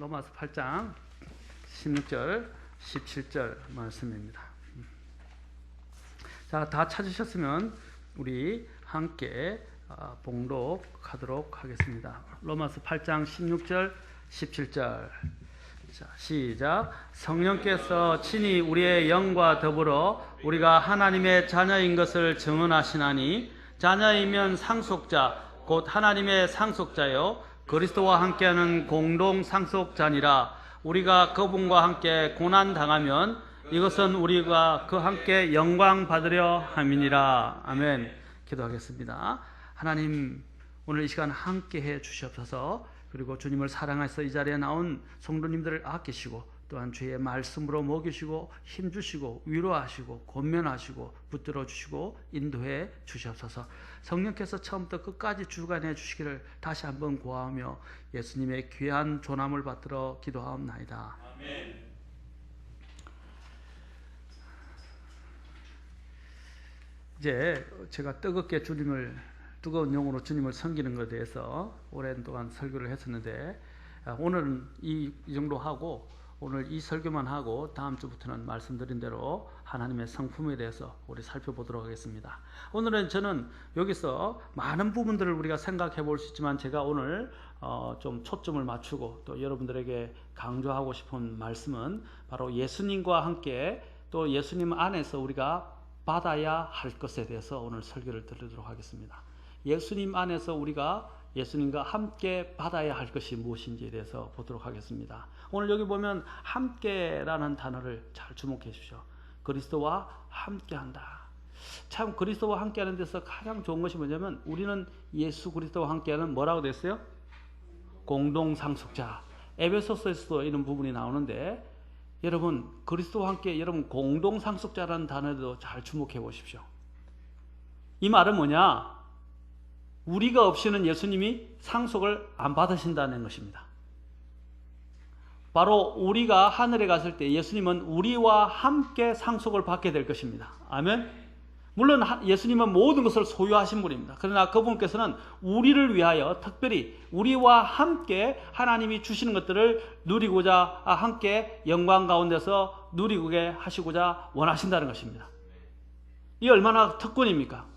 로마서 8장 16절, 17절 말씀입니다. 자, 다 찾으셨으면 우리 함께 봉독하도록 하겠습니다. 로마서 8장 16절, 17절. 자, 시작. 성령께서 친히 우리의 영과 더불어 우리가 하나님의 자녀인 것을 증언하시나니, 자녀이면 상속자 곧 하나님의 상속자요 그리스도와 함께하는 공동 상속자니라. 우리가 그분과 함께 고난 당하면 이것은 우리가 그 함께 영광 받으려 함이니라. 아멘. 기도하겠습니다. 하나님, 오늘 이 시간 함께 해 주시옵소서. 그리고 주님을 사랑해서 이 자리에 나온 성도님들을 아끼시고, 또한 주의 말씀으로 먹이시고 힘주시고 위로하시고 권면하시고 붙들어 주시고 인도해 주시옵소서. 성령께서 처음부터 끝까지 주관해 주시기를 다시 한번 구하며 예수님의 귀한 존함을 받들어 기도하옵나이다. 아멘. 이제 제가 뜨거운 영으로 주님을 섬기는 것에 대해서 오랜 동안 설교를 했었는데, 오늘은 이 정도 하고, 오늘 이 설교만 하고 다음 주부터는 말씀드린 대로 하나님의 성품에 대해서 우리 살펴보도록 하겠습니다. 오늘은 저는 여기서 많은 부분들을 우리가 생각해 볼 수 있지만, 제가 오늘 좀 초점을 맞추고 또 여러분들에게 강조하고 싶은 말씀은 바로 예수님과 함께 또 예수님 안에서 우리가 받아야 할 것에 대해서 오늘 설교를 드리도록 하겠습니다. 예수님 안에서 우리가 예수님과 함께 받아야 할 것이 무엇인지에 대해서 보도록 하겠습니다. 오늘 여기 보면 함께라는 단어를 잘 주목해 주십시오. 그리스도와 함께한다. 참, 그리스도와 함께하는 데서 가장 좋은 것이 뭐냐면, 우리는 예수 그리스도와 함께하는 뭐라고 됐어요? 공동상속자. 에베소서에서도 이런 부분이 나오는데, 여러분 그리스도와 함께 여러분 공동상속자라는 단어도 잘 주목해 보십시오. 이 말은 뭐냐? 우리가 없이는 예수님이 상속을 안 받으신다는 것입니다. 바로 우리가 하늘에 갔을 때 예수님은 우리와 함께 상속을 받게 될 것입니다. 아멘. 물론 예수님은 모든 것을 소유하신 분입니다. 그러나 그분께서는 우리를 위하여 특별히 우리와 함께 하나님이 주시는 것들을 누리고자, 함께 영광 가운데서 누리게 하시고자 원하신다는 것입니다. 이게 얼마나 특권입니까?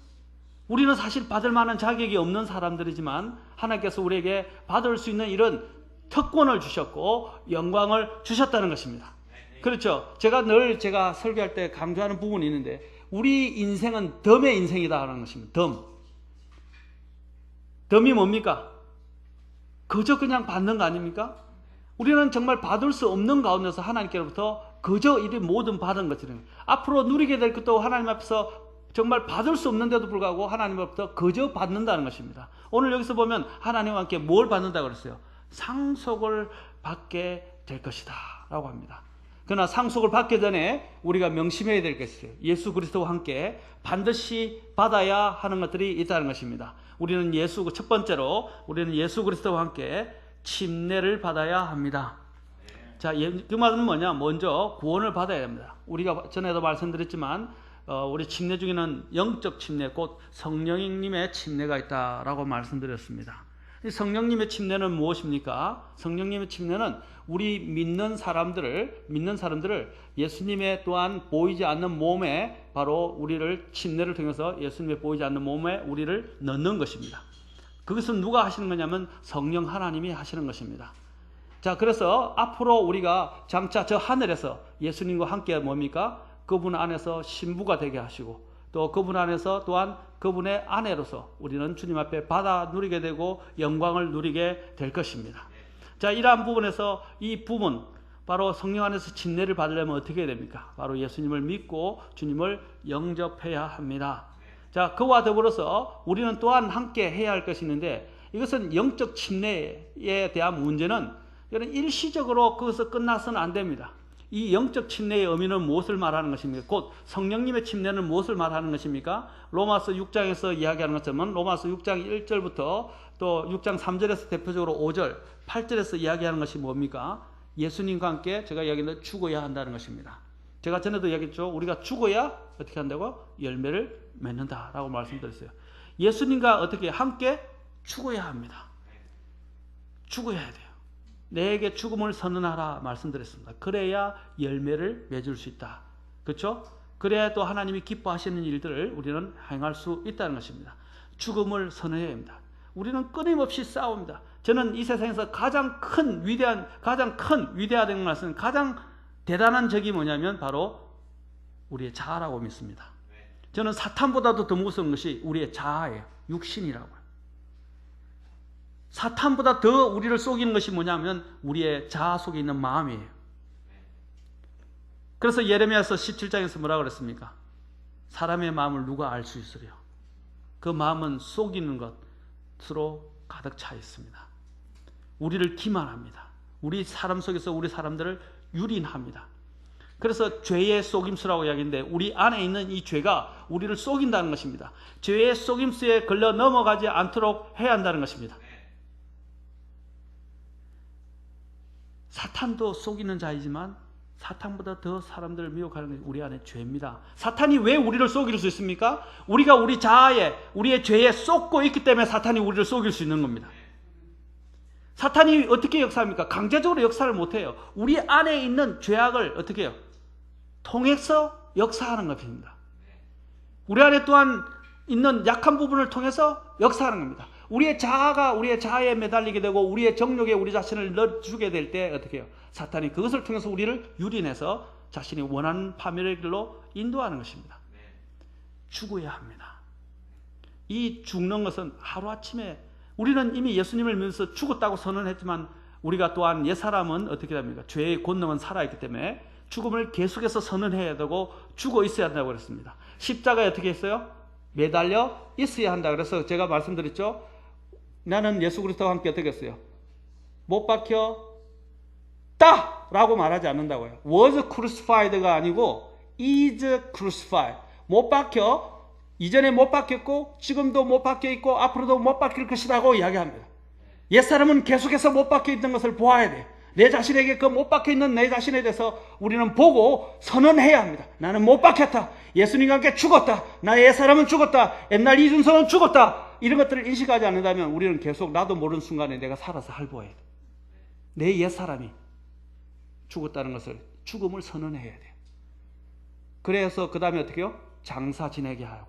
우리는 사실 받을 만한 자격이 없는 사람들이지만 하나님께서 우리에게 받을 수 있는 이런 특권을 주셨고 영광을 주셨다는 것입니다. 그렇죠. 제가 설교할 때 강조하는 부분이 있는데, 우리 인생은 덤의 인생이다 하는 것입니다. 덤이 뭡니까? 그저 그냥 받는 거 아닙니까? 우리는 정말 받을 수 없는 가운데서 하나님께로부터 그저 이 모든 받은 것들은 앞으로 누리게 될 것도 하나님 앞에서 정말 받을 수 없는데도 불구하고 하나님으로부터 그저 받는다는 것입니다. 오늘 여기서 보면 하나님과 함께 뭘 받는다고 그랬어요? 상속을 받게 될 것이다 라고 합니다. 그러나 상속을 받기 전에 우리가 명심해야 될 것이 있어요. 예수 그리스도와 함께 반드시 받아야 하는 것들이 있다는 것입니다. 첫 번째로 우리는 예수 그리스도와 함께 침례를 받아야 합니다. 자, 그 말은 뭐냐? 먼저 구원을 받아야 됩니다. 우리가 전에도 말씀드렸지만 우리 침례 중에는 영적 침례, 곧 성령님의 침례가 있다라고 말씀드렸습니다. 이 성령님의 침례는 무엇입니까? 성령님의 침례는 우리 믿는 사람들을 예수님의 또한 보이지 않는 몸에, 바로 우리를 침례를 통해서 예수님의 보이지 않는 몸에 우리를 넣는 것입니다. 그것은 누가 하시는 거냐면 성령 하나님이 하시는 것입니다. 자, 그래서 앞으로 우리가 장차 저 하늘에서 예수님과 함께 뭡니까? 그분 안에서 신부가 되게 하시고, 또 그분 안에서 또한 그분의 아내로서 우리는 주님 앞에 받아 누리게 되고 영광을 누리게 될 것입니다. 자, 이러한 부분에서 이 부분, 바로 성령 안에서 침례를 받으려면 어떻게 해야 됩니까? 바로 예수님을 믿고 주님을 영접해야 합니다. 자, 그와 더불어서 우리는 또한 함께 해야 할 것이 있는데, 이것은 영적 침례에 대한 문제는 이런 일시적으로 거기서 끝나서는 안 됩니다. 이 영적 침례의 의미는 무엇을 말하는 것입니까? 곧 성령님의 침례는 무엇을 말하는 것입니까? 로마서 6장에서 이야기하는 것처럼 로마서 6장 1절부터 또 6장 3절에서 대표적으로 5절, 8절에서 이야기하는 것이 뭡니까? 예수님과 함께 제가 이야기는 죽어야 한다는 것입니다. 제가 전에도 이야기했죠. 우리가 죽어야 어떻게 한다고? 열매를 맺는다라고 말씀드렸어요. 예수님과 어떻게 함께 죽어야 합니다. 죽어야 돼요. 내게 죽음을 선언하라 말씀드렸습니다. 그래야 열매를 맺을 수 있다. 그렇죠? 그래야 또 하나님이 기뻐하시는 일들을 우리는 행할 수 있다는 것입니다. 죽음을 선언해야 합니다. 우리는 끊임없이 싸웁니다. 저는 이 세상에서 가장 큰 위대하다는 말씀은 가장 대단한 적이 뭐냐면 바로 우리의 자아라고 믿습니다. 저는 사탄보다도 더 무서운 것이 우리의 자아예요. 육신이라고요. 사탄보다 더 우리를 속이는 것이 뭐냐면 우리의 자아 속에 있는 마음이에요. 그래서 예레미야서 17장에서 뭐라고 그랬습니까? 사람의 마음을 누가 알 수 있으려? 그 마음은 속이는 것으로 가득 차 있습니다. 우리를 기만합니다. 우리 사람 속에서 우리 사람들을 유린합니다. 그래서 죄의 속임수라고 이야기하는데 우리 안에 있는 이 죄가 우리를 속인다는 것입니다. 죄의 속임수에 걸려 넘어가지 않도록 해야 한다는 것입니다. 사탄도 속이는 자이지만 사탄보다 더 사람들을 미혹하는 것이 우리 안에 죄입니다. 사탄이 왜 우리를 속일 수 있습니까? 우리가 우리 자아에 우리의 죄에 속고 있기 때문에 사탄이 우리를 속일 수 있는 겁니다. 사탄이 어떻게 역사합니까? 강제적으로 역사를 못해요. 우리 안에 있는 죄악을 어떻게 해요? 통해서 역사하는 것입니다. 우리 안에 또한 있는 약한 부분을 통해서 역사하는 겁니다. 우리의 자아가 우리의 자아에 매달리게 되고 우리의 정욕에 우리 자신을 넣어주게 될 때 어떻게 해요? 사탄이 그것을 통해서 우리를 유린해서 자신이 원하는 파멸의 길로 인도하는 것입니다. 죽어야 합니다. 이 죽는 것은 하루아침에 우리는 이미 예수님을 믿어서 죽었다고 선언했지만 우리가 또한 옛사람은 어떻게 됩니까? 죄의 권능은 살아있기 때문에 죽음을 계속해서 선언해야 되고 죽어 있어야 한다고 그랬습니다. 십자가에 어떻게 했어요? 매달려 있어야 한다. 그래서 제가 말씀드렸죠. 나는 예수 그리스도와 함께 어떻게 했어요? 못 박혔다! 라고 말하지 않는다고요. was crucified가 아니고 is crucified. 못 박혀. 이전에 못 박혔고 지금도 못 박혀 있고 앞으로도 못 박힐 것이라고 이야기합니다. 옛사람은 계속해서 못 박혀 있는 것을 보아야 돼요. 내 자신에게 그 못 박혀 있는 내 자신에 대해서 우리는 보고 선언해야 합니다. 나는 못 박혔다. 예수님과 함께 죽었다. 나의 옛사람은 죽었다. 옛날 이준성은 죽었다. 이런 것들을 인식하지 않는다면 우리는 계속 나도 모르는 순간에 내가 살아서 할보해야 돼. 내 옛사람이 죽었다는 것을 죽음을 선언해야 돼요. 그래서 그 다음에 어떻게 해요? 장사 지내게 하고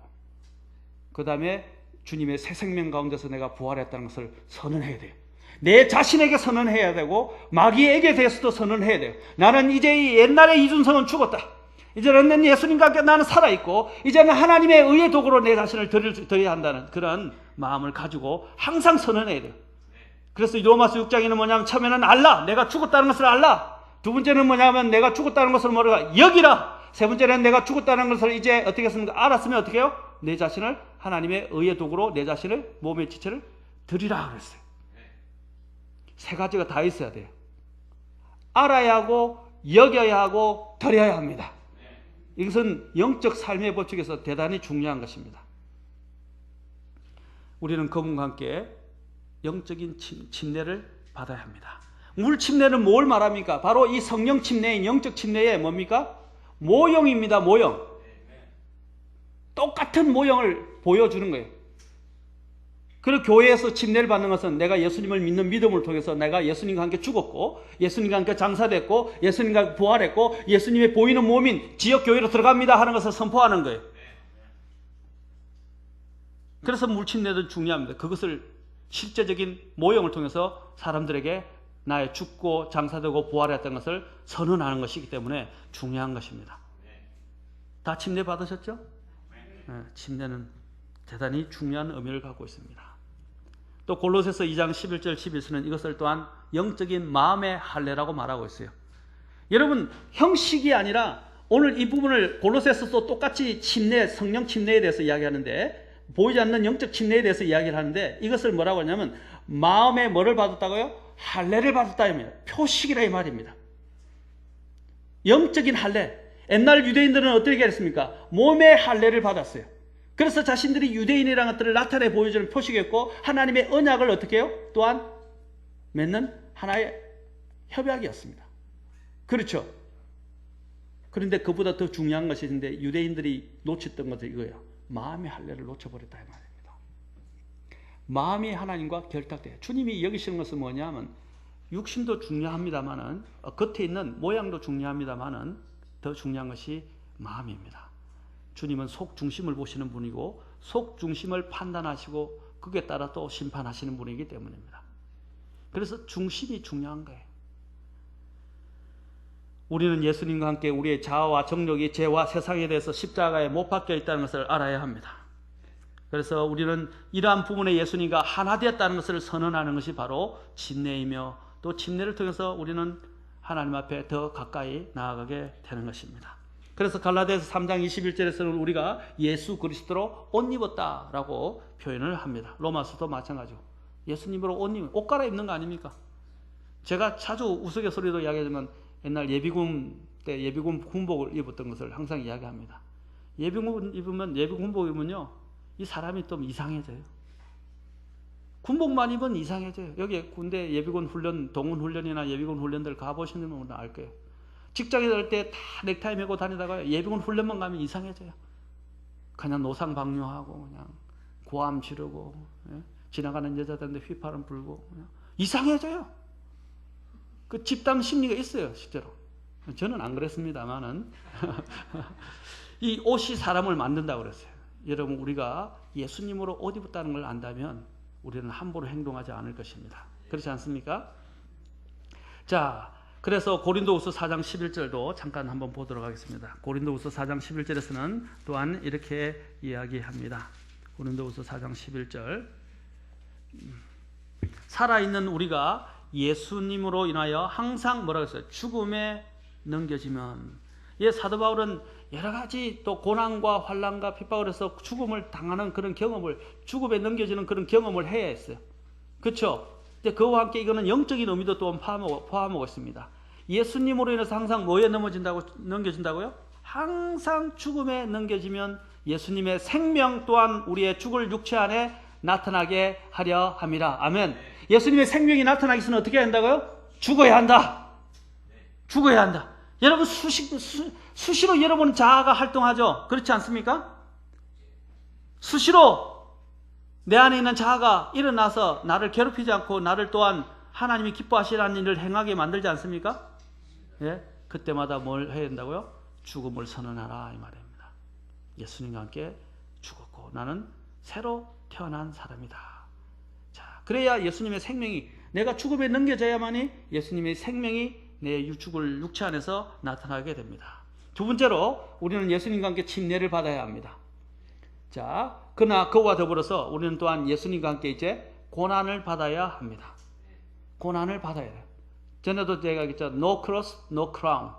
그 다음에 주님의 새 생명 가운데서 내가 부활했다는 것을 선언해야 돼요. 내 자신에게 선언해야 되고 마귀에게 대해서도 선언해야 돼요. 나는 이제 옛날의 이준성은 죽었다. 이제는 예수님과 함께 나는 살아있고 이제는 하나님의 의의 도구로 내 자신을 드려야 한다는 그런 마음을 가지고 항상 선언해야 돼요. 그래서 로마서 6장에는 뭐냐면 처음에는 알라. 내가 죽었다는 것을 알라. 두 번째는 뭐냐면 내가 죽었다는 것을 모르라. 여기라. 세 번째는 내가 죽었다는 것을 이제 어떻게 했습니까? 알았으면 어떻게 해요? 내 자신을 하나님의 의의 도구로 내 자신을 몸의 지체를 드리라 그랬어요. 세 가지가 다 있어야 돼요. 알아야 하고 여겨야 하고 드려야 합니다. 이것은 영적 삶의 법칙에서 대단히 중요한 것입니다. 우리는 그분과 함께 영적인 침례를 받아야 합니다. 물 침례는 뭘 말합니까? 바로 이 성령 침례인 영적 침례의 뭡니까? 모형입니다. 모형. 똑같은 모형을 보여주는 거예요. 그리고 교회에서 침례를 받는 것은 내가 예수님을 믿는 믿음을 통해서 내가 예수님과 함께 죽었고 예수님과 함께 장사됐고 예수님과 함께 부활했고 예수님의 보이는 몸인 지역교회로 들어갑니다 하는 것을 선포하는 거예요. 그래서 물침례도 중요합니다. 그것을 실제적인 모형을 통해서 사람들에게 나의 죽고 장사되고 부활했던 것을 선언하는 것이기 때문에 중요한 것입니다. 다 침례 받으셨죠? 네, 침례는 대단히 중요한 의미를 갖고 있습니다. 또 골로새서 2장 11절 11절은 이것을 또한 영적인 마음의 할례라고 말하고 있어요. 여러분 형식이 아니라 오늘 이 부분을 골로새서도 똑같이 침례, 성령 침례에 대해서 이야기하는데 보이지 않는 영적 침례에 대해서 이야기를 하는데 이것을 뭐라고 하냐면 마음에 뭐를 받았다고요? 할례를 받았다 입니다. 표식이라 이 말입니다. 영적인 할례. 옛날 유대인들은 어떻게 했습니까? 몸의 할례를 받았어요. 그래서 자신들이 유대인이라는 것들을 나타내 보여주는 표식이었고 하나님의 언약을 어떻게 해요? 또한 맺는 하나의 협약이었습니다. 그렇죠? 그런데 그보다 더 중요한 것이 있는데 유대인들이 놓쳤던 것은 이거예요. 마음의 할례를 놓쳐버렸다 이 말입니다. 마음이 하나님과 결탁돼요. 주님이 여기시는 것은 뭐냐면 육신도 중요합니다만은 겉에 있는 모양도 중요합니다만은 더 중요한 것이 마음입니다. 주님은 속 중심을 보시는 분이고 속 중심을 판단하시고 그에 따라 또 심판하시는 분이기 때문입니다. 그래서 중심이 중요한 거예요. 우리는 예수님과 함께 우리의 자아와 정욕이 죄와 세상에 대해서 십자가에 못 박혀 있다는 것을 알아야 합니다. 그래서 우리는 이러한 부분에 예수님과 하나 되었다는 것을 선언하는 것이 바로 침례이며 또 침례를 통해서 우리는 하나님 앞에 더 가까이 나아가게 되는 것입니다. 그래서 갈라디아서 3장 21절에서는 우리가 예수 그리스도로 옷 입었다라고 표현을 합니다. 로마서도 마찬가지고 예수님으로 옷 갈아입는 거 아닙니까? 제가 자주 우스갯소리도 이야기하지만 옛날 예비군 때 예비군 군복을 입었던 것을 항상 이야기합니다. 예비군 군복 입으면요 이 사람이 좀 이상해져요. 군복만 입으면 이상해져요. 여기 군대 예비군 훈련, 동원 훈련이나 예비군 훈련들 가보시는 분은 알 거예요. 직장에 갈 때 다 넥타이 메고 다니다가 예비군 훈련만 가면 이상해져요. 그냥 노상방뇨하고 그냥 고함 지르고 지나가는 여자들한테 휘파람 불고 이상해져요. 그 집단 심리가 있어요, 실제로. 저는 안 그랬습니다만은 이 옷이 사람을 만든다고 그랬어요. 여러분 우리가 예수님으로 옷 입었다는 걸 안다면 우리는 함부로 행동하지 않을 것입니다. 그렇지 않습니까? 자, 그래서 고린도후서 4장 11절도 잠깐 한번 보도록 하겠습니다. 고린도후서 4장 11절에서는 또한 이렇게 이야기합니다. 고린도후서 4장 11절 살아있는 우리가 예수님으로 인하여 항상 뭐라고 했어요? 죽음에 넘겨지면 사도 바울은 여러 가지 또 고난과 환난과 핍박을 해서 죽음을 당하는 그런 경험을 죽음에 넘겨지는 그런 경험을 해야 했어요. 그렇죠? 그와 함께 이거는 영적인 의미도 또 포함하고 있습니다. 예수님으로 인해서 항상 뭐에 넘겨진다고요? 항상 죽음에 넘겨지면 예수님의 생명 또한 우리의 죽을 육체 안에 나타나게 하려 함이라. 아멘. 예수님의 생명이 나타나기 위해서는 어떻게 해야 한다고요? 죽어야 한다. 죽어야 한다. 여러분 수시로 여러분 자아가 활동하죠. 그렇지 않습니까? 수시로 내 안에 있는 자아가 일어나서 나를 괴롭히지 않고 나를 또한 하나님이 기뻐하시라는 일을 행하게 만들지 않습니까? 예? 그때마다 뭘 해야 된다고요? 죽음을 선언하라 이 말입니다. 예수님과 함께 죽었고 나는 새로 태어난 사람이다. 자, 그래야 예수님의 생명이 내가 죽음에 넘겨져야만이 예수님의 생명이 내 죽을 육체 안에서 나타나게 됩니다. 두 번째로 우리는 예수님과 함께 침례를 받아야 합니다. 자, 그러나 그와 더불어서 우리는 또한 예수님과 함께 이제 고난을 받아야 합니다. 고난을 받아야 돼요. 전에도 제가 얘기했죠. No cross, no crown.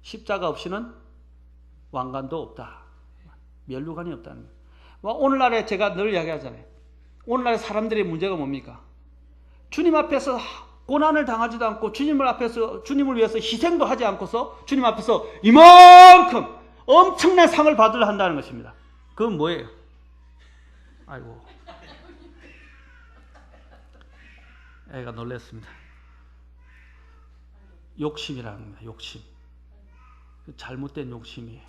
십자가 없이는 왕관도 없다. 면류관이 없다는 거예요. 오늘날에 제가 늘 이야기하잖아요. 오늘날의 사람들의 문제가 뭡니까? 주님 앞에서 고난을 당하지도 않고 주님을 위해서 희생도 하지 않고서 주님 앞에서 이만큼 엄청난 상을 받으려 한다는 것입니다. 그건 뭐예요? 아이고, 애가 놀랐습니다. 욕심이라는 겁니다. 욕심. 잘못된 욕심이에요.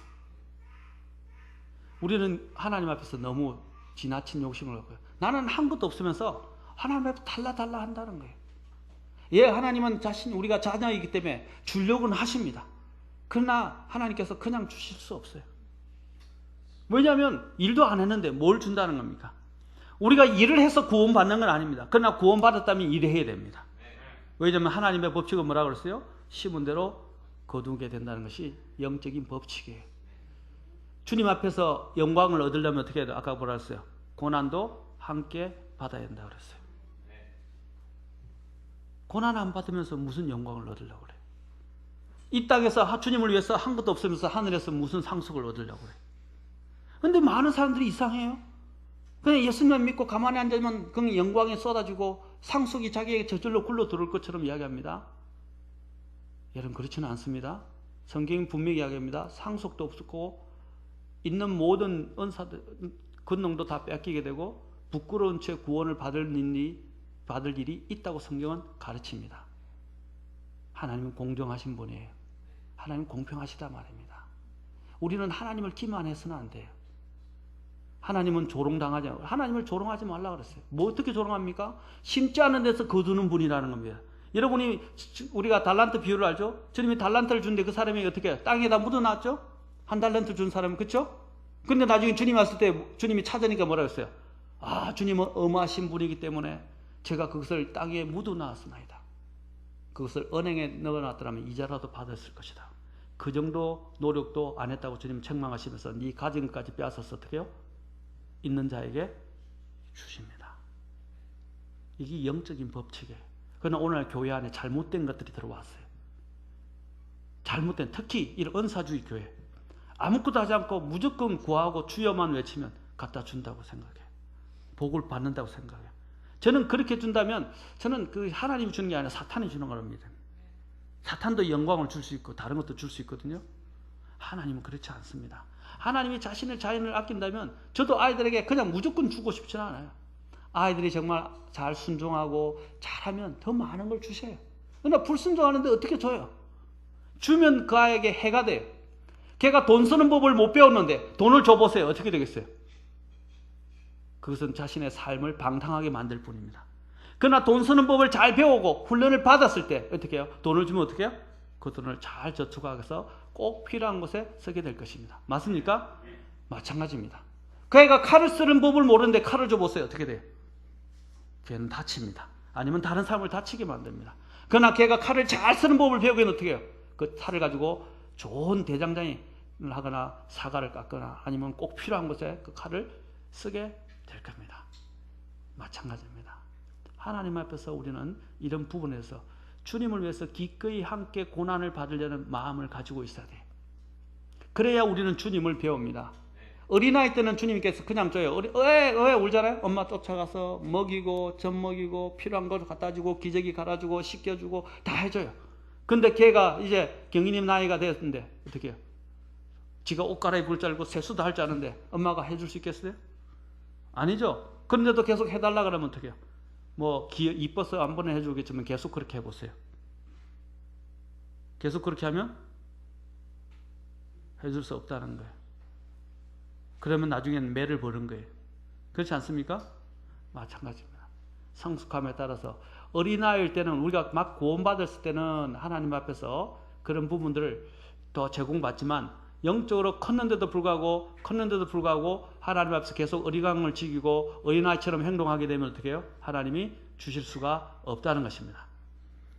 우리는 하나님 앞에서 너무 지나친 욕심을 갖고요. 나는 한 것도 없으면서 하나님 앞에 달라 한다는 거예요. 예, 하나님은 우리가 자녀이기 때문에 주려고는 하십니다. 그러나 하나님께서 그냥 주실 수 없어요. 왜냐하면 일도 안 했는데 뭘 준다는 겁니까? 우리가 일을 해서 구원받는 건 아닙니다. 그러나 구원받았다면 일해야 됩니다. 왜냐하면 하나님의 법칙은 뭐라고 그랬어요? 심은 대로 거두게 된다는 것이 영적인 법칙이에요. 주님 앞에서 영광을 얻으려면 어떻게 해야 돼요? 아까 뭐라 했어요? 고난도 함께 받아야 된다고 그랬어요. 고난 안 받으면서 무슨 영광을 얻으려고 그래요? 이 땅에서 주님을 위해서 한 것도 없으면서 하늘에서 무슨 상속을 얻으려고 그래요? 그런데 많은 사람들이 이상해요. 그냥 예수님만 믿고 가만히 앉으면 그 영광이 쏟아지고 상속이 자기에게 저절로 굴러 들어올 것처럼 이야기합니다. 여러분 그렇지는 않습니다. 성경이 분명히 이야기합니다. 상속도 없고 있는 모든 은사들, 권능도 다 뺏기게 되고 부끄러운 채 구원을 받을 일이 있다고 성경은 가르칩니다. 하나님은 공정하신 분이에요. 하나님은 공평하시다 말입니다. 우리는 하나님을 기만해서는 안 돼요. 하나님은 조롱당하지 않고 하나님을 조롱하지 말라 그랬어요. 뭐 어떻게 조롱합니까? 심지 않은 데서 거두는 분이라는 겁니다. 여러분이 우리가 달란트 비유를 알죠? 주님이 달란트를 주는데 그 사람이 어떻게 해요? 땅에다 묻어놨죠? 한 달란트 준 사람은 그렇죠? 근데 나중에 주님 왔을 때 주님이 찾으니까 뭐라고 했어요? 아, 주님은 엄하신 분이기 때문에 제가 그것을 땅에 묻어놨으나이다. 그것을 은행에 넣어놨더라면 이자라도 받았을 것이다. 그 정도 노력도 안 했다고 주님 책망하시면서 네 가진 것까지 빼앗아서 어떻게 해요? 있는 자에게 주십니다. 이게 영적인 법칙이에요. 그러나 오늘 교회 안에 잘못된 것들이 들어왔어요. 잘못된, 특히 이런 은사주의 교회. 아무것도 하지 않고 무조건 구하고 주여만 외치면 갖다 준다고 생각해요. 복을 받는다고 생각해요. 저는 그렇게 준다면 저는 그 하나님이 주는 게 아니라 사탄이 주는 겁니다. 사탄도 영광을 줄 수 있고 다른 것도 줄 수 있거든요. 하나님은 그렇지 않습니다. 하나님이 자신을 아낀다면 저도 아이들에게 그냥 무조건 주고 싶지는 않아요. 아이들이 정말 잘 순종하고 잘하면 더 많은 걸 주세요. 그러나 불순종하는데 어떻게 줘요? 주면 그 아이에게 해가 돼요. 걔가 돈 쓰는 법을 못 배웠는데 돈을 줘보세요. 어떻게 되겠어요? 그것은 자신의 삶을 방탕하게 만들 뿐입니다. 그러나 돈 쓰는 법을 잘 배우고 훈련을 받았을 때 어떻게 해요? 돈을 주면 어떻게 해요? 그 돈을 잘 저축해서 꼭 필요한 곳에 쓰게 될 것입니다. 맞습니까? 마찬가지입니다. 그 애가 칼을 쓰는 법을 모르는데 칼을 줘보세요. 어떻게 돼요? 걔는 다칩니다. 아니면 다른 사람을 다치게 만듭니다. 그러나 걔가 칼을 잘 쓰는 법을 배우기는 어떻게 해요? 그 칼을 가지고 좋은 대장장이를 하거나 사과를 깎거나 아니면 꼭 필요한 곳에 그 칼을 쓰게 될 겁니다. 마찬가지입니다. 하나님 앞에서 우리는 이런 부분에서 주님을 위해서 기꺼이 함께 고난을 받으려는 마음을 가지고 있어야 돼요. 그래야 우리는 주님을 배웁니다. 어린아이 때는 주님께서 그냥 줘요. 왜 울잖아요? 엄마 쫓아가서 먹이고 젖 먹이고 필요한 걸 갖다 주고 기저귀 갈아주고 씻겨주고 다 해줘요. 근데 걔가 이제 경이님 나이가 됐는데 어떻게 해요? 지가 옷 갈아입을 줄 알고 세수도 할 줄 아는데 엄마가 해줄 수 있겠어요? 아니죠. 그런데도 계속 해달라 그러면 어떻게 해요? 뭐 이뻐서 한 번에 해주겠지만 계속 그렇게 해보세요. 계속 그렇게 하면 해줄 수 없다는 거예요. 그러면 나중에는 매를 버는 거예요. 그렇지 않습니까? 마찬가지입니다. 성숙함에 따라서 어린아이일 때는 우리가 막 구원받았을 때는 하나님 앞에서 그런 부분들을 더 제공받지만 영적으로 컸는데도 불구하고 하나님 앞에서 계속 어리광을 지키고 어린아이처럼 행동하게 되면 어떻게 해요? 하나님이 주실 수가 없다는 것입니다.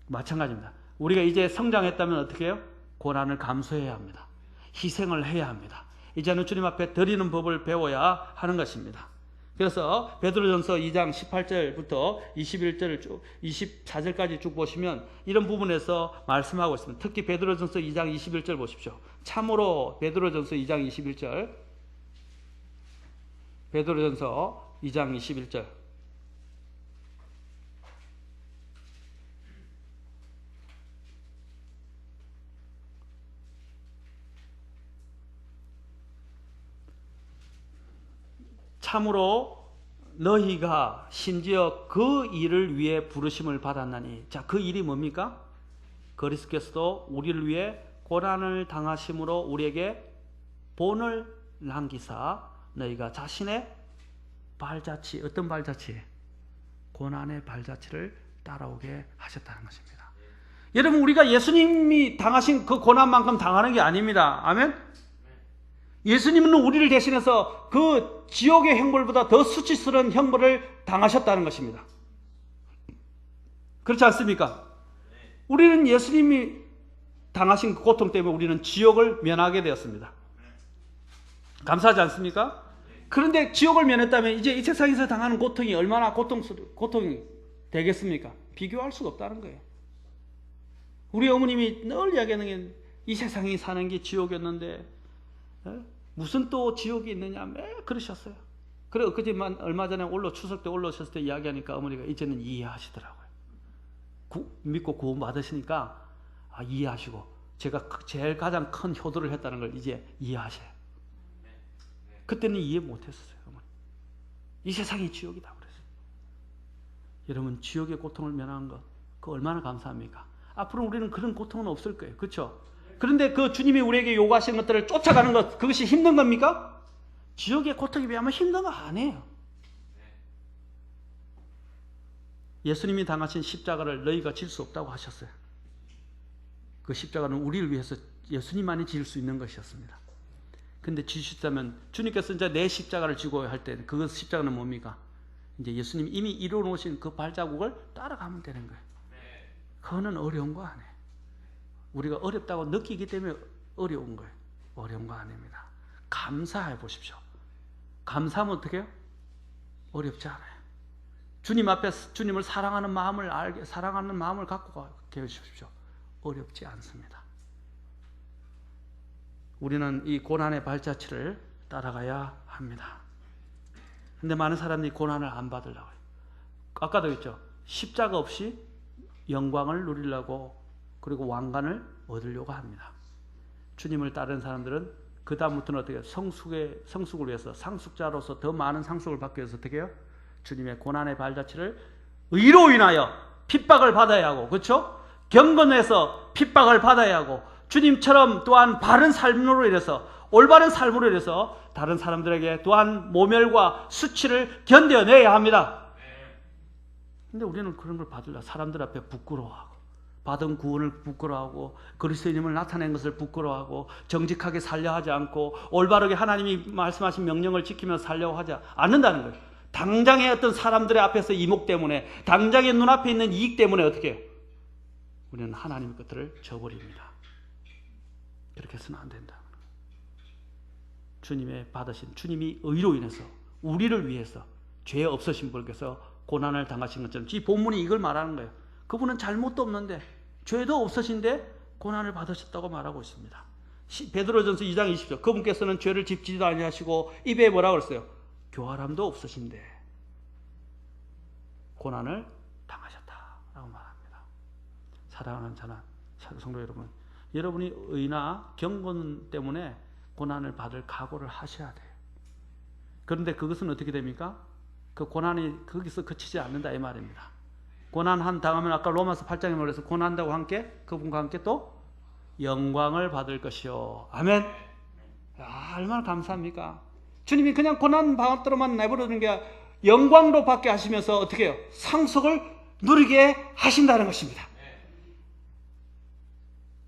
마찬가지입니다. 우리가 이제 성장했다면 어떻게 해요? 고난을 감수해야 합니다. 희생을 해야 합니다. 이제는 주님 앞에 드리는 법을 배워야 하는 것입니다. 그래서 베드로전서 2장 18절부터 21절 24절까지 쭉 보시면 이런 부분에서 말씀하고 있습니다. 특히 베드로전서 2장 21절 보십시오. 참으로 베드로전서 2장 21절 베드로전서 2장 21절 참으로 너희가 심지어 그 일을 위해 부르심을 받았나니. 자, 그 일이 뭡니까? 그리스도께서도 우리를 위해 고난을 당하심으로 우리에게 본을 남기사 너희가 자신의 발자취, 어떤 발자취? 고난의 발자취를 따라오게 하셨다는 것입니다. 여러분, 우리가 예수님이 당하신 그 고난만큼 당하는 게 아닙니다. 아멘? 예수님은 우리를 대신해서 그 지옥의 형벌보다 더 수치스러운 형벌을 당하셨다는 것입니다. 그렇지 않습니까? 우리는 예수님이 당하신 그 고통 때문에 우리는 지옥을 면하게 되었습니다. 감사하지 않습니까? 그런데 지옥을 면했다면 이제 이 세상에서 당하는 고통이 얼마나 고통이 되겠습니까? 비교할 수가 없다는 거예요. 우리 어머님이 늘 이야기하는 게 이 세상이 사는 게 지옥이었는데 무슨 또 지옥이 있느냐 매일 그러셨어요. 그래 엊그제만 얼마 전에 추석 때 올라오셨을 때 이야기하니까 어머니가 이제는 이해하시더라고요. 믿고 구원 받으시니까 이해하시고 제가 제일 가장 큰 효도를 했다는 걸 이제 이해하셔요. 그때는 이해 못했었어요. 어머니. 이 세상이 지옥이다 그랬어요. 여러분 지옥의 고통을 면하는 것 그거 얼마나 감사합니까? 앞으로 우리는 그런 고통은 없을 거예요. 그렇죠? 그런데 그 주님이 우리에게 요구하신 것들을 쫓아가는 것 그것이 힘든 겁니까? 지옥의 고통에 비하면 힘든 거 아니에요. 예수님이 당하신 십자가를 너희가 질 수 없다고 하셨어요. 그 십자가는 우리를 위해서 예수님만이 질 수 있는 것이었습니다. 근데 지셨다면 주님께서 이제 내 십자가를 지고 할 때 그 십자가는 뭡니까? 이제 예수님이 이미 이루어 놓으신 그 발자국을 따라가면 되는 거예요. 그거는 어려운 거 아니에요. 우리가 어렵다고 느끼기 때문에 어려운 거예요. 어려운 거 아닙니다. 감사해 보십시오. 감사하면 어떻게 해요? 어렵지 않아요. 주님 앞에 주님을 사랑하는 마음을 갖고 계십시오. 어렵지 않습니다. 우리는 이 고난의 발자취를 따라가야 합니다. 근데 많은 사람들이 고난을 안 받으려고 해요. 아까도 했죠. 십자가 없이 영광을 누리려고 그리고 왕관을 얻으려고 합니다. 주님을 따르는 사람들은 그 다음부터는 어떻게 해요? 성숙을 위해서 상속자로서 더 많은 상속을 받기 위해서 어떻게 해요? 주님의 고난의 발자취를 의로 인하여 핍박을 받아야 하고, 그렇죠? 경건해서 핍박을 받아야 하고, 주님처럼 또한 바른 삶으로 인해서, 올바른 삶으로 인해서 다른 사람들에게 또한 모멸과 수치를 견뎌내야 합니다. 근데 우리는 그런 걸 받으려 사람들 앞에 부끄러워하고, 받은 구원을 부끄러워하고, 그리스도인임을 나타낸 것을 부끄러워하고, 정직하게 살려 하지 않고, 올바르게 하나님이 말씀하신 명령을 지키며 살려고 하지 않는다는 거예요. 당장의 어떤 사람들의 앞에서 이목 때문에, 당장의 눈앞에 있는 이익 때문에 어떻게 해요? 우리는 하나님의 것들을 저버립니다. 그렇게 해서는 안 된다. 주님의 받으신, 주님이 의로 인해서 우리를 위해서 죄 없으신 분께서 고난을 당하신 것처럼, 이 본문이 이걸 말하는 거예요. 그분은 잘못도 없는데 죄도 없으신데 고난을 받으셨다고 말하고 있습니다. 베드로전서 2장 20절, 그분께서는 죄를 짓지도 아니하시고 입에 뭐라고 그랬어요? 교활함도 없으신데 고난을 당하셨다라고 말합니다. 사랑하는 성도 여러분, 여러분이 의나 경건 때문에 고난을 받을 각오를 하셔야 돼요. 그런데 그것은 어떻게 됩니까? 그 고난이 거기서 그치지 않는다 이 말입니다. 고난 당하면 아까 로마서 8장에 말해서 고난한다고 함께 그분과 함께 또 영광을 받을 것이요. 아멘. 얼마나 감사합니까? 주님이 그냥 고난 받도록만 내버려두는 게 영광도 받게 하시면서 어떻게 해요? 상속을 누리게 하신다는 것입니다.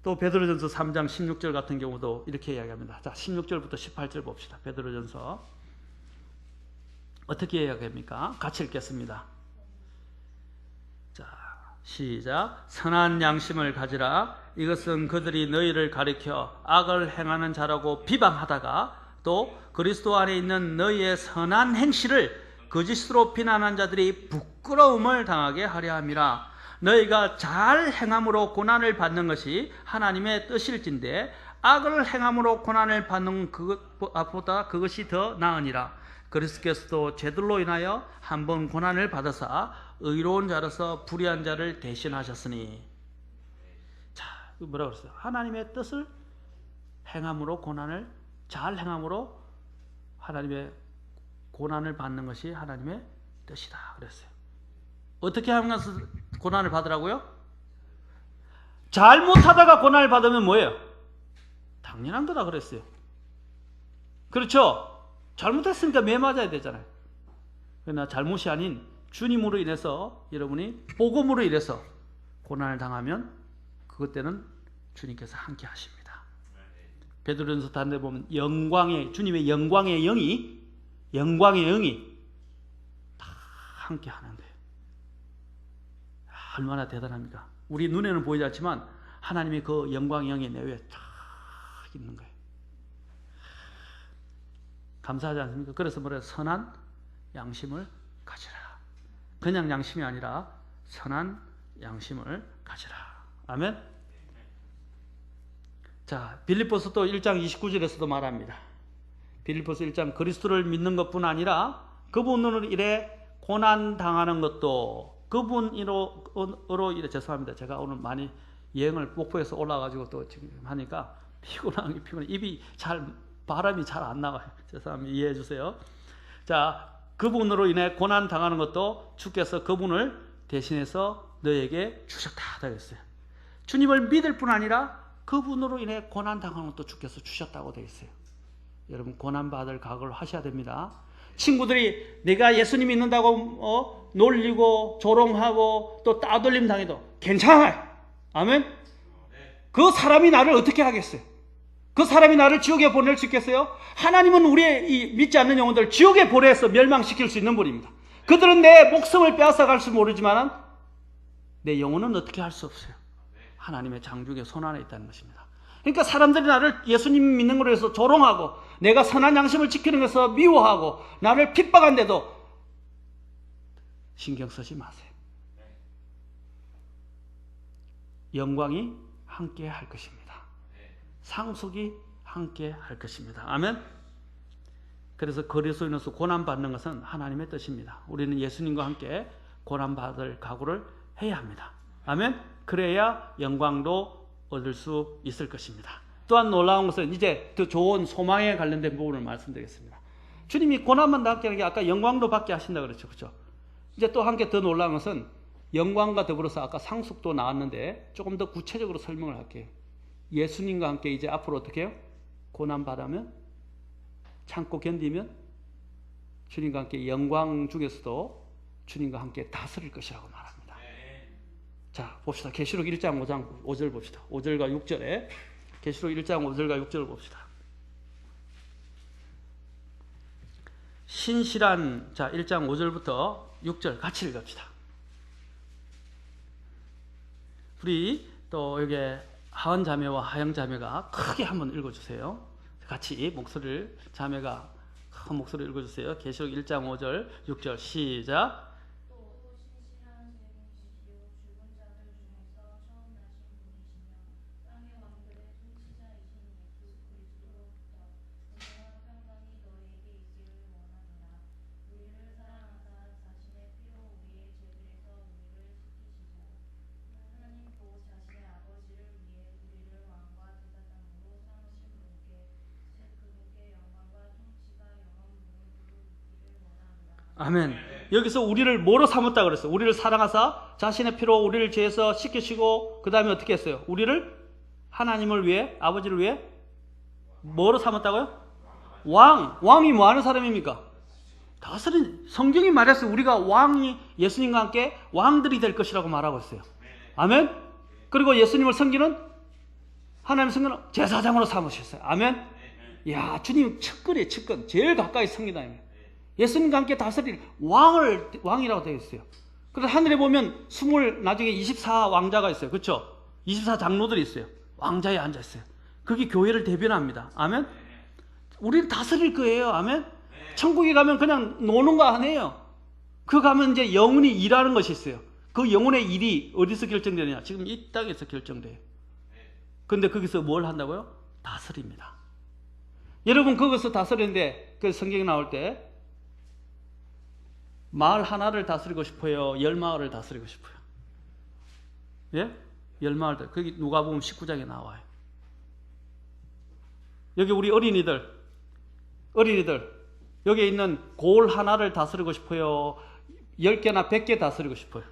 또 베드로전서 3장 16절 같은 경우도 이렇게 이야기합니다. 자, 16절부터 18절 봅시다. 베드로전서 어떻게 이야기합니까? 같이 읽겠습니다. 자, 시작. 선한 양심을 가지라. 이것은 그들이 너희를 가리켜 악을 행하는 자라고 비방하다가 또 그리스도 안에 있는 너희의 선한 행실을 거짓으로 비난한 자들이 부끄러움을 당하게 하려 함이라. 너희가 잘 행함으로 고난을 받는 것이 하나님의 뜻일진데 악을 행함으로 고난을 받는 것보다 그것이 더 나으니라. 그리스도께서도 죄들로 인하여 한 번 고난을 받으사 의로운 자로서 불의한 자를 대신하셨으니. 자, 뭐라고 그랬어요? 하나님의 뜻을 행함으로 고난을 잘 행함으로 하나님의 고난을 받는 것이 하나님의 뜻이다 그랬어요. 어떻게 하면서 고난을 받으라고요? 잘못하다가 고난을 받으면 뭐예요? 당연한 거다 그랬어요. 그렇죠? 잘못했으니까 매 맞아야 되잖아요. 그러나 잘못이 아닌 주님으로 인해서, 여러분이 복음으로 인해서 고난을 당하면 그것 때는 주님께서 함께 하십니다. 베드로전서 다른 데 보면 주님의 영광의 영이 다 함께 하는데 얼마나 대단합니까? 우리 눈에는 보이지 않지만 하나님의 그 영광의 영이 내 위에 다 있는 거예요. 감사하지 않습니까? 그래서 뭐래요? 선한 양심을 가지라. 그냥 양심이 아니라 선한 양심을 가지라. 아멘. 자, 빌립보서 또 1장 29절에서도 말합니다. 빌립보서 1장, 그리스도를 믿는 것뿐 아니라 그분으로 인해 고난 당하는 것도 그분으로 인해, 죄송합니다. 제가 오늘 많이 여행을 목포에서 올라가지고 또 지금 하니까 피곤해. 바람이 잘 안 나와요. 죄송합니다. 이해해 주세요. 자, 그분으로 인해 고난 당하는 것도 주께서 그분을 대신해서 너에게 주셨다 그랬어요. 주님을 믿을 뿐 아니라 그분으로 인해 고난 당하는 것도 주께서 주셨다고 되어 있어요. 여러분, 고난 받을 각오를 하셔야 됩니다. 친구들이 내가 예수님 믿는다고 놀리고 조롱하고 또 따돌림 당해도 괜찮아요. 아멘. 그 사람이 나를 어떻게 하겠어요? 그 사람이 나를 지옥에 보낼 수 있겠어요? 하나님은 우리의 이 믿지 않는 영혼들을 지옥에 보내서 멸망시킬 수 있는 분입니다. 그들은 내 목숨을 빼앗아갈 수 모르지만 내 영혼은 어떻게 할 수 없어요. 하나님의 장중의 손안에 있다는 것입니다. 그러니까 사람들이 나를 예수님 믿는 걸로 해서 조롱하고 내가 선한 양심을 지키는 것에서 미워하고 나를 핍박한데도 신경 쓰지 마세요. 영광이 함께 할 것입니다. 상속이 함께 할 것입니다. 아멘. 그래서 그리스도로 인해서 고난받는 것은 하나님의 뜻입니다. 우리는 예수님과 함께 고난받을 각오를 해야 합니다. 아멘. 그래야 영광도 얻을 수 있을 것입니다. 또한 놀라운 것은 이제 더 좋은 소망에 관련된 부분을 말씀드리겠습니다. 주님이 고난만 받게 하는 게 아까 영광도 받게 하신다 그랬죠. 그렇죠? 이제 또 한 개 더 놀라운 것은 영광과 더불어서 아까 상속도 나왔는데 조금 더 구체적으로 설명을 할게요. 예수님과 함께 이제 앞으로 어떻게 해요? 고난받으면 참고 견디면 주님과 함께 영광 중에서도 주님과 함께 다스릴 것이라고 말합니다. 자, 봅시다. 계시록 1장 5절 봅시다. 5절과 6절에 계시록 1장 5절과 6절을 봅시다. 신실한, 자, 1장 5절부터 6절 같이 읽읍시다. 우리 또 여기 하은 자매와 하영 자매가 크게 한번 읽어주세요. 같이 목소리를, 자매가 큰 목소리를 읽어주세요. 계시록 1장 5절 6절 시작. 아멘. 여기서 우리를 뭐로 삼았다 그랬어요? 우리를 사랑하사 자신의 피로 우리를 죄에서 씻기시고 그 다음에 어떻게 했어요? 우리를 하나님을 위해, 아버지를 위해 뭐로 삼았다고요? 왕이 뭐 하는 사람입니까? 다스린, 성경이 말했어요. 우리가 왕이 예수님과 함께 왕들이 될 것이라고 말하고 있어요. 아멘. 그리고 예수님을 섬기는, 하나님 섬기는 제사장으로 삼으셨어요. 아멘. 야, 주님 측근이에요. 측근. 제일 가까이 섬기다니요. 예수님과 함께 다스릴 왕이라고 되어 있어요. 그래서 하늘에 보면 나중에 24왕자가 있어요. 그렇죠? 24장로들이 있어요. 왕자에 앉아 있어요. 그게 교회를 대변합니다. 아멘. 우리를 다스릴 거예요. 아멘. 천국에 가면 그냥 노는 거 아니에요. 그 가면 이제 영혼이 일하는 것이 있어요. 그 영혼의 일이 어디서 결정되느냐? 지금 이 땅에서 결정돼요. 근데 거기서 뭘 한다고요? 다스립니다. 여러분, 거기서 다스리는데 그 성경에 나올 때 마을 하나를 다스리고 싶어요? 10마을을 다스리고 싶어요? 예? 10마을. 거기 누가복음 19장에 나와요. 여기 우리 어린이들 여기 있는 골 하나를 다스리고 싶어요? 10개나 100개 다스리고 싶어요?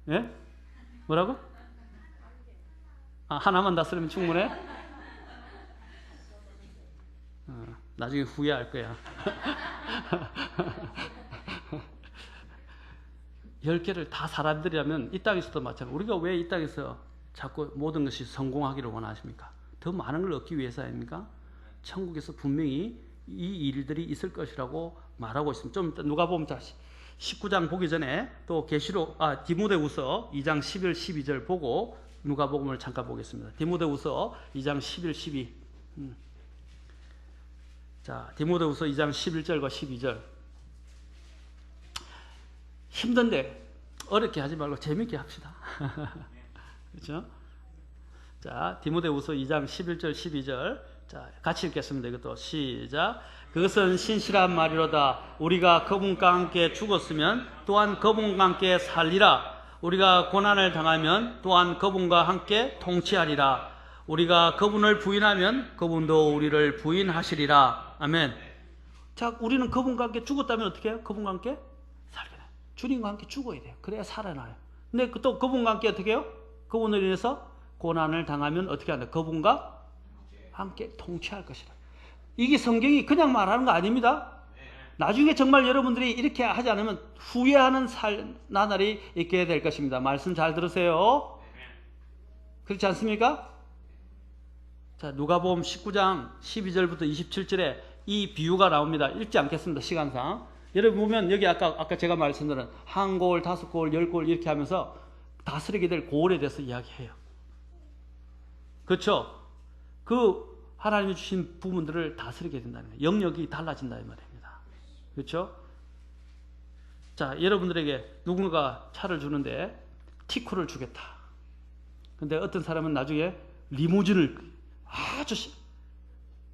예? 뭐라고? 하나만 다스리면 충분해? 나중에 후회할 거야. 10개를 다 사람들이라면 이 땅에서도 마찬가지로 우리가 왜 이 땅에서 자꾸 모든 것이 성공하기를 원하십니까? 더 많은 걸 얻기 위해서 아닙니까? 천국에서 분명히 이 일들이 있을 것이라고 말하고 있습니다. 좀 이따 누가복음 19장 보기 전에 또 디모데후서 2장 11, 12절 보고 누가복음을 잠깐 보겠습니다. 디모데후서 2장 11, 12. 자, 디모데후서 2장 11절과 12절. 힘든데 어렵게 하지 말고 재밌게 합시다. 그렇죠? 자, 디모데후서 2장 11절 12절. 자, 같이 읽겠습니다. 이것도 시작. 그것은 신실한 말이로다. 우리가 그분과 함께 죽었으면 또한 그분과 함께 살리라. 우리가 고난을 당하면 또한 그분과 함께 통치하리라. 우리가 그분을 부인하면 그분도 우리를 부인하시리라. 아멘. 자, 우리는 그분과 함께 죽었다면 어떻게 해요? 그분과 함께 살게 돼요. 주님과 함께 죽어야 돼요. 그래야 살아나요. 근데 또 그분과 함께 어떻게 해요? 그분을 인해서 고난을 당하면 어떻게 한다? 그분과 함께 통치할 것이라. 이게 성경이 그냥 말하는 거 아닙니다. 나중에 정말 여러분들이 이렇게 하지 않으면 후회하는 나날이 있게 될 것입니다. 말씀 잘 들으세요. 그렇지 않습니까? 자, 누가복음 19장 12절부터 27절에 이 비유가 나옵니다. 읽지 않겠습니다. 시간상. 여러분 보면 여기 아까 제가 말씀드린 한 골, 다섯 골, 열 골 이렇게 하면서 다스리게 될 골에 대해서 이야기해요. 그렇죠? 그 하나님이 주신 부분들을 다스리게 된다는 거예요. 영역이 달라진다 이 말입니다. 그렇죠? 자, 여러분들에게 누군가가 차를 주는데 티코를 주겠다. 근데 어떤 사람은 나중에 리무진을 아주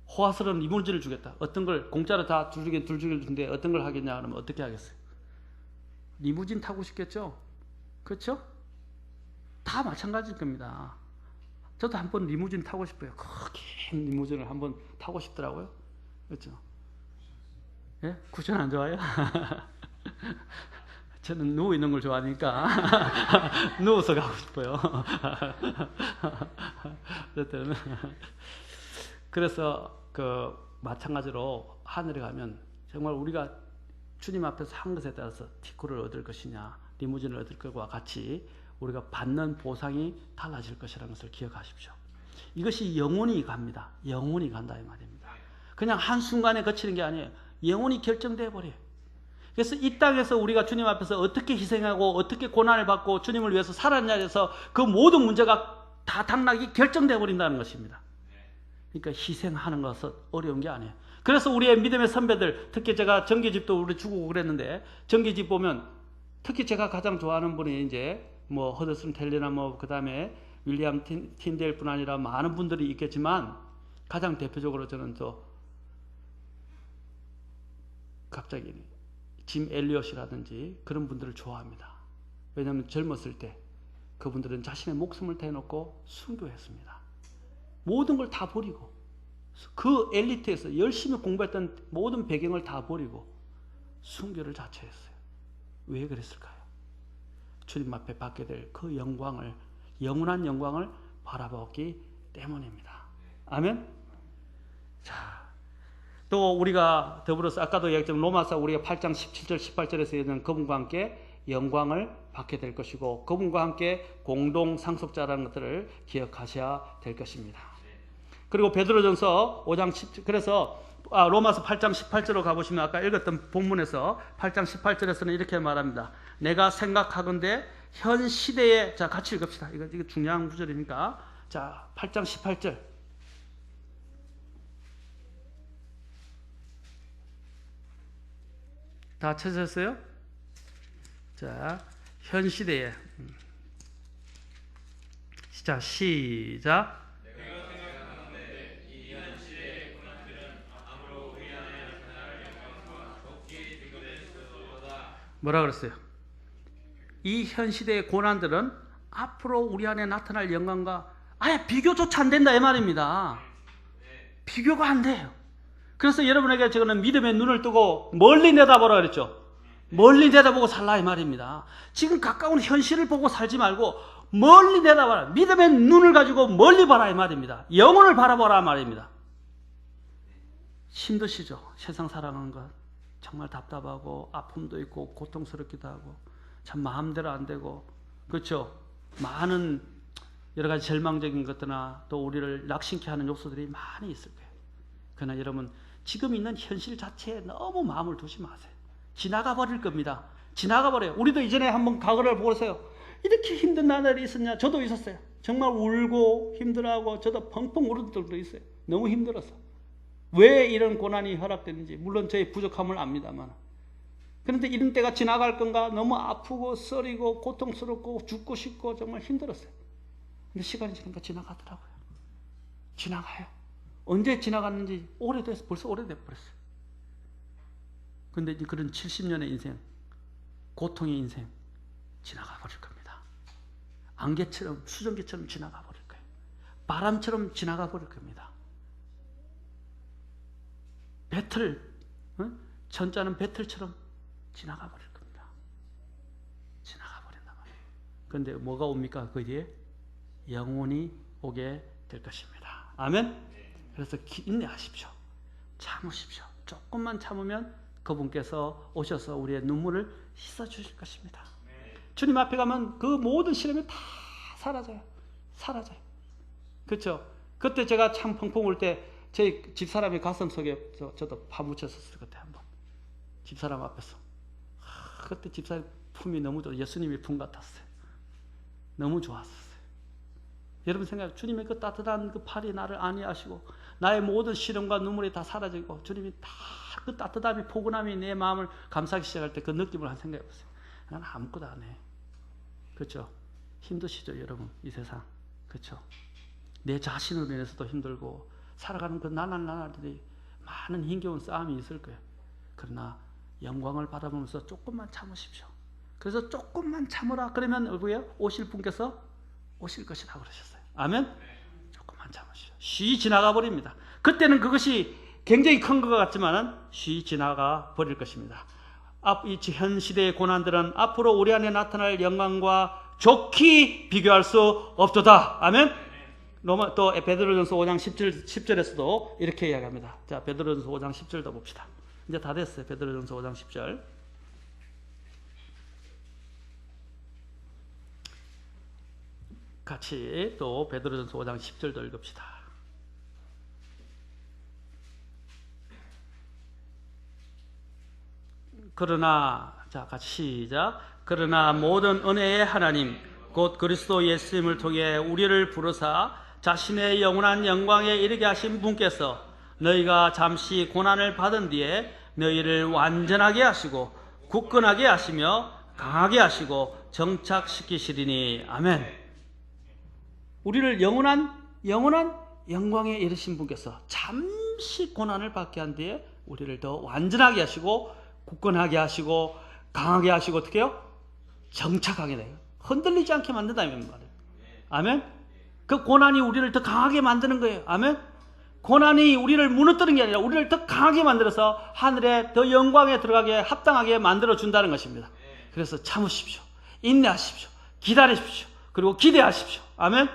호화스러운 리무진을 주겠다. 어떤 걸 공짜로 다 둘 주기를 주는데 어떤 걸 하겠냐 그러면 어떻게 하겠어요? 리무진 타고 싶겠죠? 그렇죠? 다 마찬가지일 겁니다. 저도 한번 리무진 타고 싶어요. 긴 리무진을 한번 타고 싶더라고요. 그렇죠? 예? 쿠션 안 좋아요? 저는 누워 있는 걸 좋아하니까 누워서 가고 싶어요. 그래서 마찬가지로 하늘에 가면 정말 우리가 주님 앞에서 한 것에 따라서 티코를 얻을 것이냐, 리무진을 얻을 것과 같이 우리가 받는 보상이 달라질 것이라는 것을 기억하십시오. 이것이 영원히 갑니다. 영원히 간다 이 말입니다. 그냥 한순간에 거치는 게 아니에요. 영원히 결정돼 버려요. 그래서 이 땅에서 우리가 주님 앞에서 어떻게 희생하고 어떻게 고난을 받고 주님을 위해서 살았냐에 대해서 그 모든 문제가 다 당락이 결정돼 버린다는 것입니다. 그러니까 희생하는 것은 어려운 게 아니에요. 그래서 우리의 믿음의 선배들, 특히 제가 정규집도 우리 주고 그랬는데 정규집 보면 특히 제가 가장 좋아하는 분이 이제 뭐 허드슨 텔리나 뭐 그다음에 윌리엄 틴데일뿐 아니라 많은 분들이 있겠지만 가장 대표적으로 저는 또 갑자기 짐 엘리엇이라든지 그런 분들을 좋아합니다. 왜냐하면 젊었을 때 그분들은 자신의 목숨을 대놓고 순교했습니다. 모든 걸 다 버리고 그 엘리트에서 열심히 공부했던 모든 배경을 다 버리고 순교를 자처했어요. 왜 그랬을까요? 주님 앞에 받게 될 그 영광을, 영원한 영광을 바라보기 때문입니다. 아멘? 자, 또 우리가 더불어서 아까도 얘기했지만 로마서 우리가 8장 17절 18절에서 얘기하는 그분과 함께 영광을 받게 될 것이고 그분과 함께 공동 상속자라는 것들을 기억하셔야 될 것입니다. 그리고 베드로전서 5장 10절 그래서 로마서 8장 18절로 가보시면 아까 읽었던 본문에서 8장 18절에서는 이렇게 말합니다. 내가 생각하건대 현 시대에 자 같이 읽읍시다. 이거 중요한 구절이니까 자 8장 18절 다 찾으셨어요? 자, 현 시대에 자 시작. 뭐라 그랬어요? 이 현 시대의 고난들은 앞으로 우리 안에 나타날 영광과 아예 비교조차 안 된다 이 말입니다. 비교가 안 돼요. 그래서 여러분에게 저는 믿음의 눈을 뜨고 멀리 내다보라 그랬죠. 멀리 내다보고 살라 이 말입니다. 지금 가까운 현실을 보고 살지 말고 멀리 내다봐라. 믿음의 눈을 가지고 멀리 봐라 이 말입니다. 영혼을 바라보라 말입니다. 힘드시죠? 세상 살아가는 것 정말 답답하고 아픔도 있고 고통스럽기도 하고 참 마음대로 안 되고 그렇죠? 많은 여러 가지 절망적인 것들이나 또 우리를 낙심케 하는 요소들이 많이 있을 거예요. 그러나 여러분 지금 있는 현실 자체에 너무 마음을 두지 마세요. 지나가 버릴 겁니다. 지나가 버려요. 우리도 이전에 한번 과거를 보세요. 이렇게 힘든 나날이 있었냐? 저도 있었어요. 정말 울고 힘들어하고 저도 펑펑 울은 적도 있어요. 너무 힘들어서. 왜 이런 고난이 허락되는지 물론 저의 부족함을 압니다만 그런데 이런 때가 지나갈 건가 너무 아프고 쓰리고 고통스럽고 죽고 싶고 정말 힘들었어요. 근데 시간이 지나니까 지나가더라고요. 지나가요. 언제 지나갔는지 오래돼서 벌써 오래돼 버렸어요. 근데 그런 70년의 인생 고통의 인생 지나가 버릴 겁니다. 안개처럼 수증기처럼 지나가 버릴 거예요. 바람처럼 지나가 버릴 겁니다. 배틀, 전자는 배틀처럼 지나가 버릴 겁니다. 지나가 버린단 말이에요. 그런데 뭐가 옵니까? 그 뒤에 영원히 오게 될 것입니다. 아멘? 그래서 인내하십시오. 참으십시오. 조금만 참으면 그분께서 오셔서 우리의 눈물을 씻어주실 것입니다. 주님 앞에 가면 그 모든 시련이 다 사라져요. 사라져요. 그렇죠? 그때 제가 참 펑펑 울 때 제 집사람이 가슴 속에 저도 파묻혔었어요. 그때 한번 집사람 앞에서. 그때 집사람 품이 너무 좋아. 예수님의 품 같았어요. 너무 좋았었어요. 여러분 생각해, 주님의 그 따뜻한 그 팔이 나를 안위하시고 나의 모든 시련과 눈물이 다 사라지고 주님이 다 그 따뜻함이 포근함이 내 마음을 감싸기 시작할 때 그 느낌을 한 생각해 보세요. 나는 아무것도 안 해. 그렇죠? 힘드시죠, 여러분, 이 세상. 그렇죠? 내 자신으로 인해서도 힘들고 살아가는 그 나날들이 많은 힘겨운 싸움이 있을 거예요. 그러나 영광을 바라보면서 조금만 참으십시오. 그래서 조금만 참으라 그러면 뭐예요? 오실 분께서 오실 것이다 그러셨어요. 아멘? 조금만 참으십시오. 쉬 지나가 버립니다. 그때는 그것이 굉장히 큰 것 같지만 쉬 지나가 버릴 것입니다. 이 현 시대의 고난들은 앞으로 우리 안에 나타날 영광과 좋게 비교할 수 없도다. 아멘? 또 베드로전서 5장 10절에서도 이렇게 이야기합니다. 자, 베드로전서 5장 10절도 봅시다. 이제 다 됐어요. 베드로전서 5장 10절. 같이 또 베드로전서 5장 10절도 읽읍시다. 그러나, 자, 같이 시작. 그러나 모든 은혜의 하나님 곧 그리스도 예수님을 통해 우리를 부르사 자신의 영원한 영광에 이르게 하신 분께서 너희가 잠시 고난을 받은 뒤에 너희를 완전하게 하시고 굳건하게 하시며 강하게 하시고 정착시키시리니. 아멘. 우리를 영원한 영광에 이르신 분께서 잠시 고난을 받게 한 뒤에 우리를 더 완전하게 하시고 굳건하게 하시고 강하게 하시고 어떻게 해요? 정착하게 돼요. 흔들리지 않게 만든다는 말이에요. 아멘. 그 고난이 우리를 더 강하게 만드는 거예요. 아멘. 고난이 우리를 무너뜨리는 게 아니라 우리를 더 강하게 만들어서 하늘에 더 영광에 들어가게 합당하게 만들어 준다는 것입니다. 그래서 참으십시오. 인내하십시오. 기다리십시오. 그리고 기대하십시오. 아멘.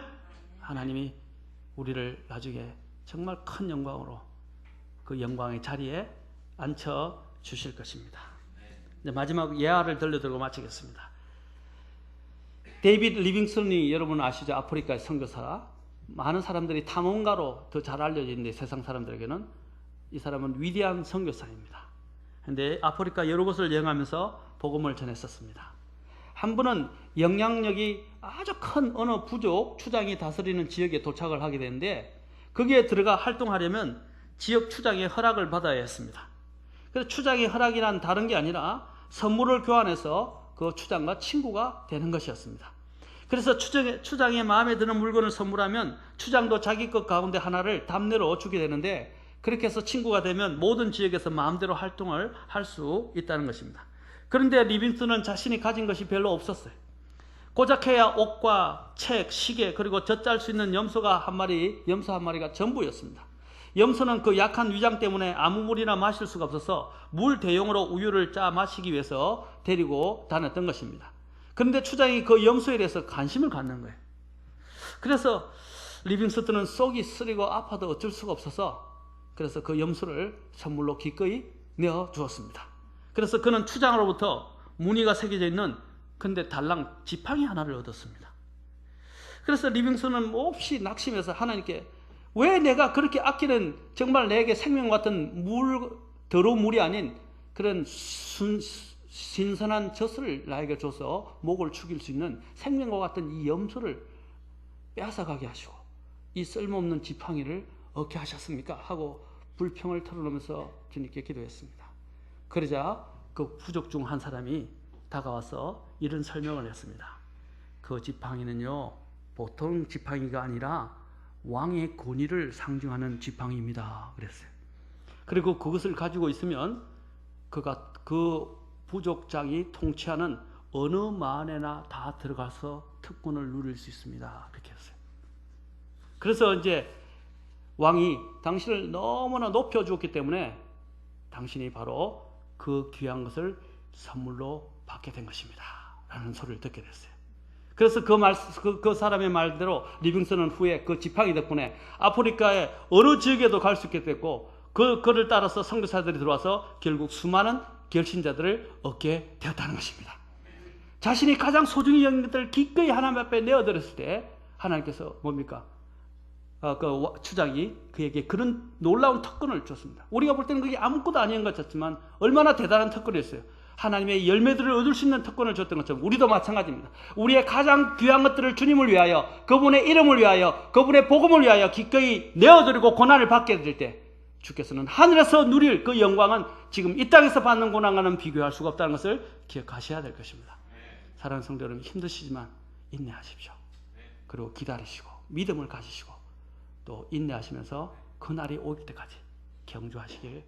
하나님이 우리를 나중에 정말 큰 영광으로 그 영광의 자리에 앉혀 주실 것입니다. 이제 마지막 예화를 들려드리고 마치겠습니다. 데이비드 리빙스턴이 여러분 아시죠? 아프리카의 선교사. 많은 사람들이 탐험가로 더 잘 알려져 있는데 세상 사람들에게는 이 사람은 위대한 선교사입니다. 그런데 아프리카 여러 곳을 여행하면서 복음을 전했었습니다. 한 번은 영향력이 아주 큰 어느 부족 추장이 다스리는 지역에 도착을 하게 되는데 거기에 들어가 활동하려면 지역 추장의 허락을 받아야 했습니다. 그래서 추장의 허락이란 다른 게 아니라 선물을 교환해서 그 추장과 친구가 되는 것이었습니다. 그래서 추장의 마음에 드는 물건을 선물하면 추장도 자기 것 가운데 하나를 답례로 주게 되는데 그렇게 해서 친구가 되면 모든 지역에서 마음대로 활동을 할 수 있다는 것입니다. 그런데 리빙스턴은 자신이 가진 것이 별로 없었어요. 고작해야 옷과 책, 시계 그리고 젖잘 수 있는 염소 한 마리가 전부였습니다. 염소는 그 약한 위장 때문에 아무 물이나 마실 수가 없어서 물 대용으로 우유를 짜 마시기 위해서 데리고 다녔던 것입니다. 그런데 추장이 그 염소에 대해서 관심을 갖는 거예요. 그래서 리빙스턴은 속이 쓰리고 아파도 어쩔 수가 없어서 그래서 그 염소를 선물로 기꺼이 내어주었습니다. 그래서 그는 추장으로부터 무늬가 새겨져 있는 근데 달랑 지팡이 하나를 얻었습니다. 그래서 리빙스턴은 몹시 낙심해서 하나님께 왜 내가 그렇게 아끼는 정말 내게 생명 같은 더러운 물이 아닌 그런 신선한 젖을 나에게 줘서 목을 죽일 수 있는 생명과 같은 이 염소를 빼앗아가게 하시고 이 쓸모없는 지팡이를 얻게 하셨습니까? 하고 불평을 털어놓으면서 주님께 기도했습니다. 그러자 그 부족 중 한 사람이 다가와서 이런 설명을 했습니다. 그 지팡이는요 보통 지팡이가 아니라 왕의 권위를 상징하는 지팡이입니다. 그랬어요. 그리고 그것을 가지고 있으면 그 부족장이 통치하는 어느 만에나 다 들어가서 특권을 누릴 수 있습니다. 그렇게 했어요. 그래서 이제 왕이 당신을 너무나 높여주었기 때문에 당신이 바로 그 귀한 것을 선물로 받게 된 것입니다. 라는 소리를 듣게 됐어요. 그래서 그 사람의 말대로 리빙스턴은 후에 그 지팡이 덕분에 아프리카의 어느 지역에도 갈 수 있게 됐고 그를 따라서 선교사들이 들어와서 결국 수많은 결신자들을 얻게 되었다는 것입니다. 자신이 가장 소중히 여긴 것들을 기꺼이 하나님 앞에 내어드렸을 때 하나님께서 뭡니까? 그 추장이 그에게 그런 놀라운 특권을 줬습니다. 우리가 볼 때는 그게 아무것도 아닌 것 같지만 얼마나 대단한 특권이었어요. 하나님의 열매들을 얻을 수 있는 특권을 줬던 것처럼 우리도 마찬가지입니다. 우리의 가장 귀한 것들을 주님을 위하여, 그분의 이름을 위하여, 그분의 복음을 위하여 기꺼이 내어드리고 고난을 받게 될 때 주께서는 하늘에서 누릴 그 영광은 지금 이 땅에서 받는 고난과는 비교할 수가 없다는 것을 기억하셔야 될 것입니다. 사랑하는 성도 여러분, 힘드시지만 인내하십시오. 그리고 기다리시고 믿음을 가지시고 또 인내하시면서 그날이 오기 때까지 경주하시길